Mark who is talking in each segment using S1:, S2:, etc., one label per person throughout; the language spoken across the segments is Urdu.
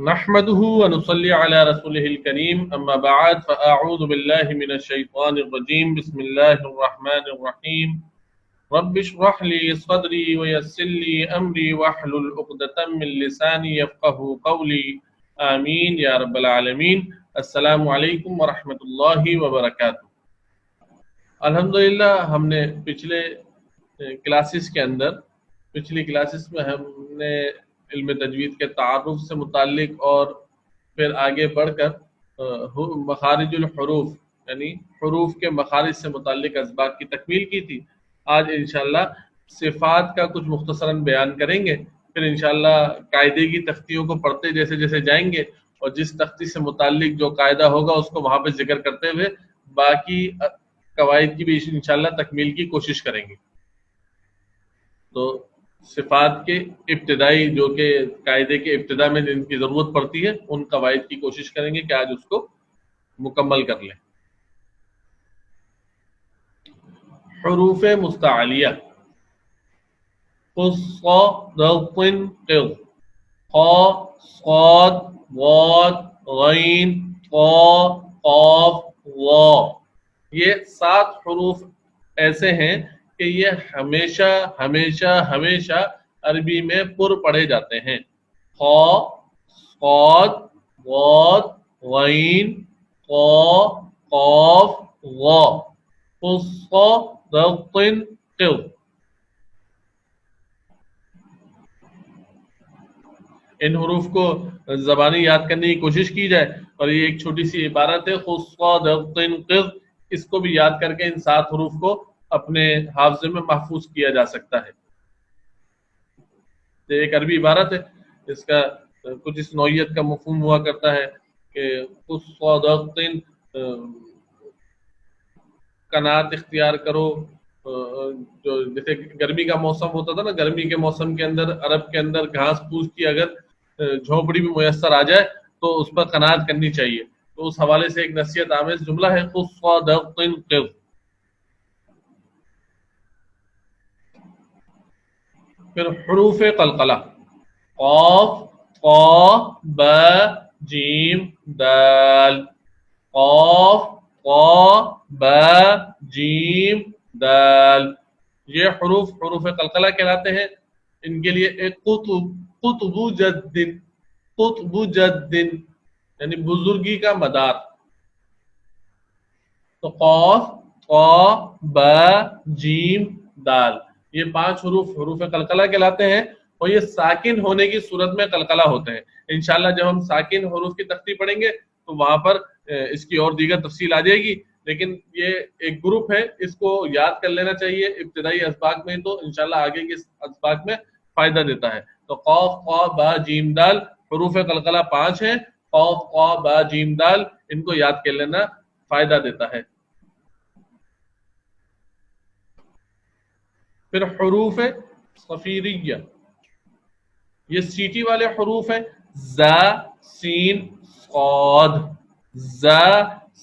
S1: نحمده ونصلي على رسوله الكريم اما بعد فاعوذ بالله من الشيطان الرجيم بسم الله الرحمن الرحيم رب اشرح لي صدري ويسر لي امري واحلل عقدة من لساني يفقهوا قولي آمین یا رب العالمین۔ السلام علیکم ورحمۃ اللہ وبرکاتہ۔ الحمدللہ ہم نے پچھلی کلاسز میں ہم نے علم تجوید کے تعارف سے متعلق اور پھر آگے بڑھ کر مخارج الحروف یعنی حروف کے مخارج سے متعلق اسباق کی تکمیل کی تھی۔ آج انشاءاللہ صفات کا کچھ مختصراً بیان کریں گے، پھر انشاءاللہ قاعدے کی تختیوں کو پڑھتے جیسے جیسے جائیں گے اور جس تختی سے متعلق جو قاعدہ ہوگا اس کو وہاں پہ ذکر کرتے ہوئے باقی قواعد کی بھی انشاءاللہ تکمیل کی کوشش کریں گے۔ تو صفات کے ابتدائی جو کہ قاعدے کے ابتدا میں جن کی ضرورت پڑتی ہے ان قواعد کی کوشش کریں گے کہ آج اس کو مکمل کر لیں۔ حروف مستعلیہ صاد ضاد غین قاف واو، یہ 7 حروف ایسے ہیں کہ یہ ہمیشہ ہمیشہ ہمیشہ عربی میں پر پڑھے جاتے ہیں۔ صاد ضاد غین قاف واو ان حروف کو زبانی یاد کرنے کی کوشش کی جائے اور یہ ایک چھوٹی سی عبارت ہے اس کو بھی یاد کر کے ان 7 حروف کو اپنے حافظے میں محفوظ کیا جا سکتا ہے۔ یہ ایک عربی عبارت ہے، اس کا کچھ اس نوعیت کا مفہوم ہوا کرتا ہے کہ قناعت اختیار کرو۔ جو جیسے گرمی کا موسم ہوتا تھا نا، گرمی کے موسم کے اندر عرب کے اندر گھاس پھوس کی اگر جھونپڑی بھی میسر آ جائے تو اس پر قناعت کرنی چاہیے، تو اس حوالے سے ایک نصیحت آمیز جملہ ہے پھر حروف قلقلہ قاف قا با جیم دال، قاف قا با جیم دال، یہ حروف قلقلہ کہلاتے ہیں۔ ان کے لیے ایک قطب جد یعنی بزرگی کا مدار، تو قاف قا با جیم دال، یہ 5 حروف قلقلہ کہلاتے ہیں اور یہ ساکن ہونے کی صورت میں قلقلہ ہوتے ہیں۔ انشاءاللہ جب ہم ساکن حروف کی تختی پڑھیں گے تو وہاں پر اس کی اور دیگر تفصیل آ جائے گی، لیکن یہ ایک گروپ ہے، اس کو یاد کر لینا چاہیے ابتدائی اسباق میں، تو انشاءاللہ آگے کے اسباق میں فائدہ دیتا ہے۔ تو قاف قا با جیم دال حروف قلقلہ 5 ہیں، قاف قا با جیم دال، ان کو یاد کر لینا فائدہ دیتا ہے۔ پھر حروف صفیریہ، یہ سیٹی والے حروف ہیں، زا سین صاد، زا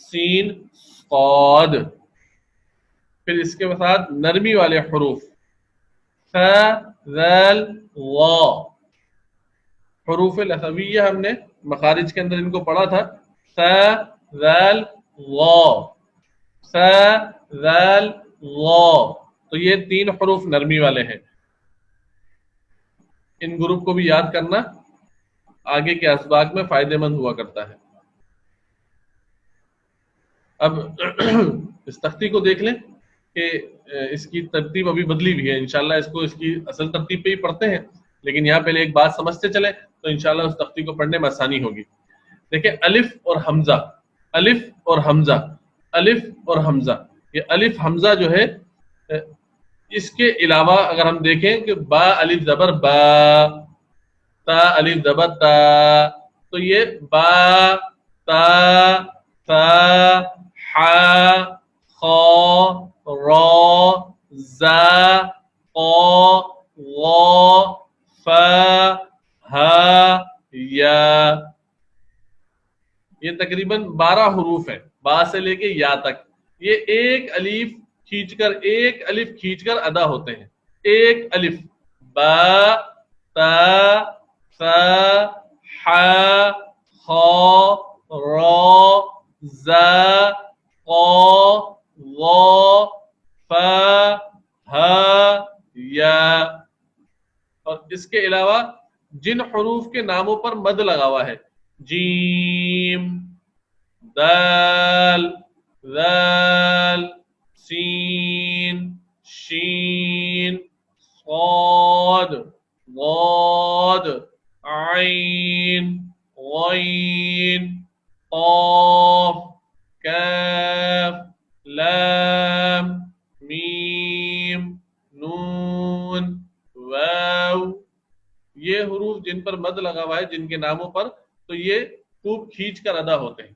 S1: سین صاد۔ پھر اس کے ساتھ نرمی والے حروف ف ذال وا، حروف لغویہ ہم نے مخارج کے اندر ان کو پڑھا تھا، ف ذال وا ف ذال وا، تو یہ 3 حروف نرمی والے ہیں۔ ان گروپ کو بھی یاد کرنا آگے کے اسباق میں فائدہ مند ہوا کرتا ہے۔ اب اس تختی کو دیکھ لیں کہ اس کی ترتیب ابھی بدلی بھی ہے، انشاءاللہ اس کو اس کی اصل ترتیب پہ ہی پڑھتے ہیں، لیکن یہاں پہلے ایک بات سمجھتے چلیں تو انشاءاللہ اس تختی کو پڑھنے میں آسانی ہوگی۔ دیکھیں الف اور حمزہ، الف اور حمزہ، الف اور حمزہ، یہ الف حمزہ جو ہے اس کے علاوہ اگر ہم دیکھیں کہ با الف زبر با، تا الف زبر تا، تو یہ با تا تا حا خا را زا قا غا فا ہا یا، یہ تقریباً 12 حروف ہیں با سے لے کے یا تک۔ یہ ایک الف کھینچ کر ادا ہوتے ہیں، ایک الف با تا ثا حا خا را زا قا وا فا ہا یا. اور اس کے علاوہ جن حروف کے ناموں پر مد لگا ہوا ہے جیم دال ذال سین شین صاد ضاد عین غین قاف کاف لام میم نون واو. یہ حروف جن پر مد لگا ہوا ہے جن کے ناموں پر تو یہ خوب کھینچ کر ادا ہوتے ہیں.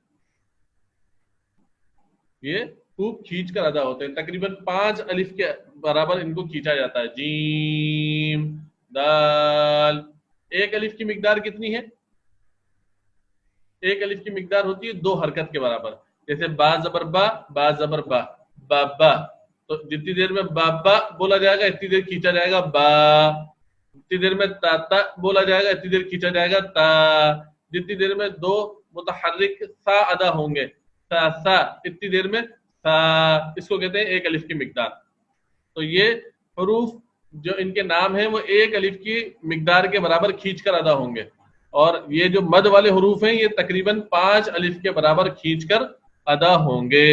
S1: یہ خوب کھینچ کر ادا ہوتے ہیں. تقریباً 5 الف کے برابر ان کو کھینچا جاتا ہے. جیم دال. ایک الف کی مقدار کتنی ہے؟ ایک الف کی مقدار ہوتی ہے 2 حرکت کے برابر. جیسے با زبر با با زبر با بابا. تو جتنی دیر میں بابا بولا جائے گا اتنی دیر کھینچا جائے گا با. جتنی دیر میں تا تا بولا جائے گا اتنی دیر کھینچا جائے گا تا. جتنی دیر میں 2 متحرک سا ادا ہوں گے سا سا اتنی دیر میں سا. اس کو کہتے ہیں ایک الف کی مقدار. تو یہ حروف جو ان کے نام ہیں وہ ایک الف کی مقدار کے برابر کھینچ کر ادا ہوں گے. اور یہ جو مد والے حروف ہیں یہ تقریباً 5 الف کے برابر کھینچ کر ادا ہوں گے.